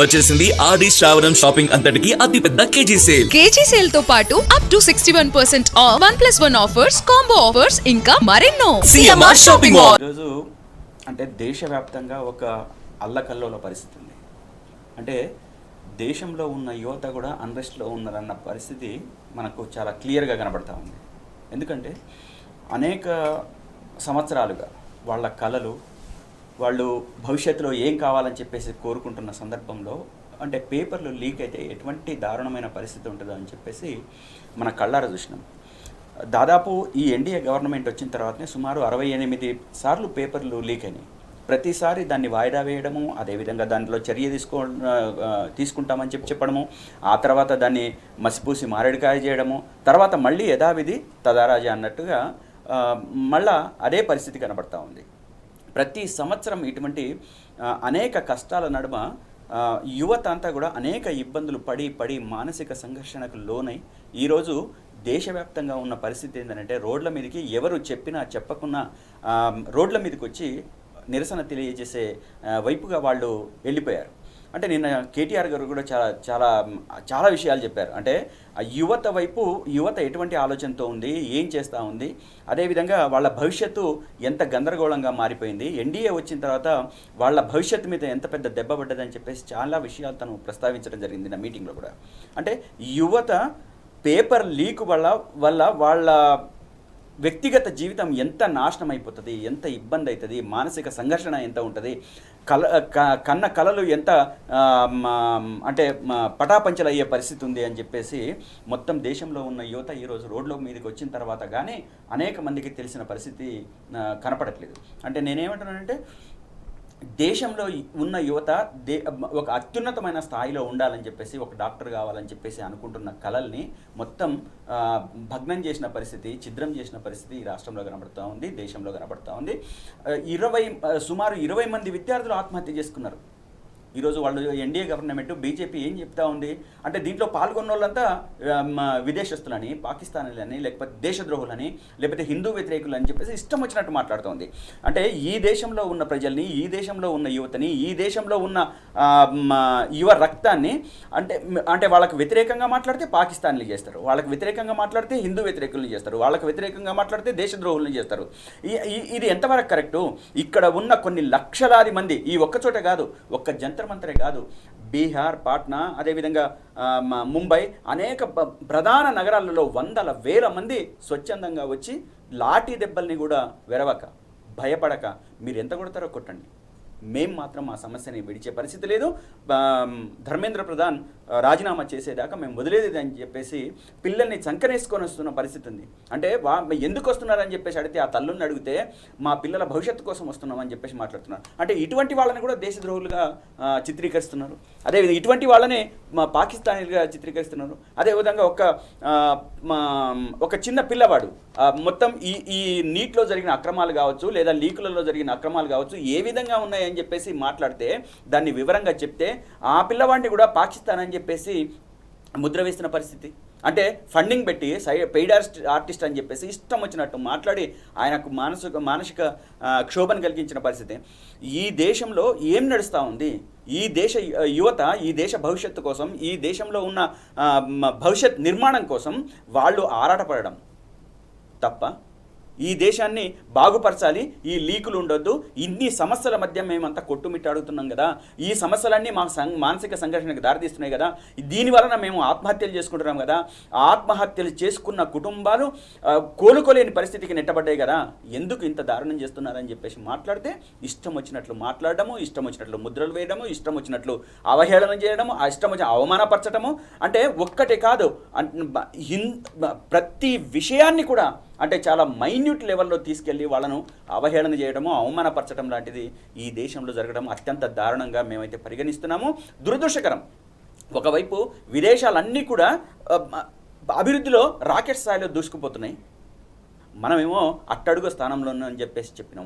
వచ్చేసింది ఆది శ్రావణం షాపింగ్ అంతటికి అతిపెద్ద కేజీ సేల్ తో పాటు up to 61% of 1+1 offers, combo offers ఇంకా మరెన్నో. CMR shopping mall. ఈరోజు అంటే దేశవ్యాప్తంగా ఒక అల్లకల్లోల పరిస్థితి ఉంది. అంటే దేశంలో ఉన్న యువత కూడా అన్రెస్ట్లో ఉన్నారన్న పరిస్థితి మనకు చాలా క్లియర్గా కనబడతా ఉంది. ఎందుకంటే అనేక సంవత్సరాలుగా వాళ్ళ కళలు, వాళ్ళు భవిష్యత్తులో ఏం కావాలని చెప్పేసి కోరుకుంటున్న సందర్భంలో అంటే పేపర్లు లీక్ అయితే ఎటువంటి దారుణమైన పరిస్థితి ఉంటుందో అని చెప్పేసి మన కళ్ళారా చూసినాం. దాదాపు ఈ ఎన్డీఏ గవర్నమెంట్ వచ్చిన తర్వాతనే సుమారు 68 సార్లు పేపర్లు లీక్ అయినాయి. ప్రతిసారి దాన్ని వాయిదా వేయడము, అదేవిధంగా దాంట్లో చర్య తీసుకుంటామని చెప్పడము, ఆ తర్వాత దాన్ని మసిపూసి మారేడుకాయ చేయడము, తర్వాత మళ్ళీ యథావిధి తదారాజా అన్నట్టుగా మళ్ళా అదే పరిస్థితి కనబడతా ఉంది. ప్రతి సంవత్సరం ఇటువంటి అనేక కష్టాల నడుమ యువత అంతా కూడా అనేక ఇబ్బందులు పడి మానసిక సంఘర్షణకు లోనై ఈరోజు దేశవ్యాప్తంగా ఉన్న పరిస్థితి ఏంటంటే రోడ్ల మీదకి ఎవరు చెప్పినా చెప్పకున్నా రోడ్ల మీదకి వచ్చి నిరసన తెలియజేసే వైపుగా వాళ్ళు వెళ్ళిపోయారు. అంటే నిన్న కేటీఆర్ గారు కూడా చాలా విషయాలు చెప్పారు. అంటే యువత ఎటువంటి ఆలోచనతో ఉంది, ఏం చేస్తూ ఉంది, అదేవిధంగా వాళ్ళ భవిష్యత్తు ఎంత గందరగోళంగా మారిపోయింది, ఎన్డీఏ వచ్చిన తర్వాత వాళ్ళ భవిష్యత్తు మీద ఎంత పెద్ద దెబ్బ పడ్డదని చెప్పేసి చాలా విషయాలు తను ప్రస్తావించడం జరిగింది నా మీటింగ్లో కూడా. అంటే యువత పేపర్ లీక్ వల్ల వాళ్ళ వ్యక్తిగత జీవితం ఎంత నాశనం అయిపోతుంది, ఎంత ఇబ్బంది అవుతుంది, మానసిక సంఘర్షణ ఎంత ఉంటుంది, కన్న కళలు ఎంత అంటే పటాపంచలు అయ్యే పరిస్థితి ఉంది అని చెప్పేసి మొత్తం దేశంలో ఉన్న యువత ఈరోజు రోడ్ల మీదకి వచ్చిన తర్వాత కానీ అనేక మందికి తెలిసిన పరిస్థితి కనపడట్లేదు. అంటే నేనేమంటున్నానంటే దేశంలో ఉన్న యువత ఒక అత్యున్నతమైన స్థాయిలో ఉండాలని చెప్పేసి, ఒక డాక్టర్ కావాలని చెప్పేసి అనుకుంటున్న కళల్ని మొత్తం భగ్నం చేసిన పరిస్థితి, ఛిద్రం చేసిన పరిస్థితి ఈ రాష్ట్రంలో కనబడుతూ ఉంది, దేశంలో కనబడుతూ ఉంది. సుమారు 20 మంది విద్యార్థులు ఆత్మహత్య చేసుకున్నారు. ఈరోజు వాళ్ళు ఎన్డీఏ గవర్నమెంట్ బీజేపీ ఏం చెప్తా ఉంది అంటే దీంట్లో పాల్గొన్న వాళ్ళంతా విదేశస్తులని, పాకిస్తానీలని, లేకపోతే దేశద్రోహులని, లేకపోతే హిందూ వ్యతిరేకులు అని చెప్పేసి ఇష్టం వచ్చినట్టు మాట్లాడుతోంది. అంటే ఈ దేశంలో ఉన్న ప్రజల్ని, ఈ దేశంలో ఉన్న యువతని, ఈ దేశంలో ఉన్న యువ రక్తాన్ని అంటే వాళ్ళకి వ్యతిరేకంగా మాట్లాడితే పాకిస్తాన్లు చేస్తారు, వాళ్ళకి వ్యతిరేకంగా మాట్లాడితే హిందూ వ్యతిరేకులను చేస్తారు, వాళ్ళకి వ్యతిరేకంగా మాట్లాడితే దేశద్రోహులను చేస్తారు. ఇది ఎంతవరకు కరెక్టు? ఇక్కడ ఉన్న కొన్ని లక్షలాది మంది, ఈ ఒక్కచోట కాదు, ఒక్క జంతర్ మంతరే కాదు, బీహార్, పాట్నా, అదేవిధంగా ముంబై, అనేక ప్రధాన నగరాలలో వందల వేల మంది స్వచ్ఛందంగా వచ్చి లాఠీ దెబ్బల్ని కూడా వెరవక, భయపడక మీరు ఎంత కొడతారో కొట్టండి, మేం మాత్రం ఆ సమస్యని విడిచే పరిస్థితి లేదు, ధర్మేంద్ర ప్రధాన్ రాజీనామా చేసేదాకా మేము వదిలేది అని చెప్పేసి పిల్లల్ని చంకనేసుకొని వస్తున్న పరిస్థితి ఉంది. అంటే ఎందుకు వస్తున్నారని చెప్పేసి అడిగితే, ఆ తల్లుని అడిగితే మా పిల్లల భవిష్యత్తు కోసం వస్తున్నామని చెప్పేసి మాట్లాడుతున్నారు. అంటే ఇటువంటి వాళ్ళని కూడా దేశద్రోహులుగా చిత్రీకరిస్తున్నారు. అదేవిధంగా ఇటువంటి వాళ్ళని పాకిస్తానీలుగా చిత్రీకరిస్తున్నారు. అదేవిధంగా ఒక చిన్న పిల్లవాడు మొత్తం ఈ నీట్లో జరిగిన అక్రమాలు కావచ్చు, లేదా లీకులలో జరిగిన అక్రమాలు కావచ్చు, ఏ విధంగా ఉన్నాయి అని చెప్పేసి మాట్లాడితే, దాన్ని వివరంగా చెప్తే ఆ పిల్లవాడిని కూడా పాకిస్తాన్ అని చెప్పేసి ముద్ర వేస్తున్న పరిస్థితి. అంటే ఫండింగ్ పెట్టి పెయిడ్ ఆర్టిస్ట్ అని చెప్పేసి ఇష్టం వచ్చినట్టు మాట్లాడి ఆయనకు మానసిక క్షోభను కలిగించిన పరిస్థితి. ఈ దేశంలో ఏం నడుస్తూ ఉంది? ఈ దేశ యువత ఈ దేశ భవిష్యత్తు కోసం, ఈ దేశంలో ఉన్న భవిష్యత్ నిర్మాణం కోసం వాళ్ళు ఆరాటపడడం తప్ప ఈ దేశాన్ని బాగుపరచాలి, ఈ లీకులు ఉండొద్దు, ఇన్ని సమస్యల మధ్య మేమంతా కొట్టుమిట్టాడుతున్నాం కదా, ఈ సమస్యలన్నీ మా మానసిక సంఘర్షణకు దారితీస్తున్నాయి కదా, దీనివలన మేము ఆత్మహత్యలు చేసుకుంటున్నాం కదా, ఆత్మహత్యలు చేసుకున్న కుటుంబాలు కోలుకోలేని పరిస్థితికి నెట్టబడ్డాయి కదా, ఎందుకు ఇంత దారుణం చేస్తున్నారని చెప్పేసి మాట్లాడితే ఇష్టం వచ్చినట్లు మాట్లాడడము, ఇష్టం వచ్చినట్లు ముద్రలు వేయడము, ఇష్టం వచ్చినట్లు అవహేళన చేయడము, ఇష్టం వచ్చిన అవమానపరచడము. అంటే ఒక్కటే కాదు, ప్రతి విషయాన్ని కూడా అంటే చాలా మైన్యూట్ లెవెల్లో తీసుకెళ్ళి వాళ్ళను అవహేళన చేయడము, అవమానపరచడం లాంటిది ఈ దేశంలో జరగడం అత్యంత దారుణంగా మేమైతే పరిగణిస్తున్నాము. దురదృష్టకరం. ఒకవైపు విదేశాలన్నీ కూడా అభివృద్ధిలో రాకెట్ స్థాయిలో దూసుకుపోతున్నాయి, మనమేమో అట్టడుగు స్థానంలో అని చెప్పేసి చెప్పినాము.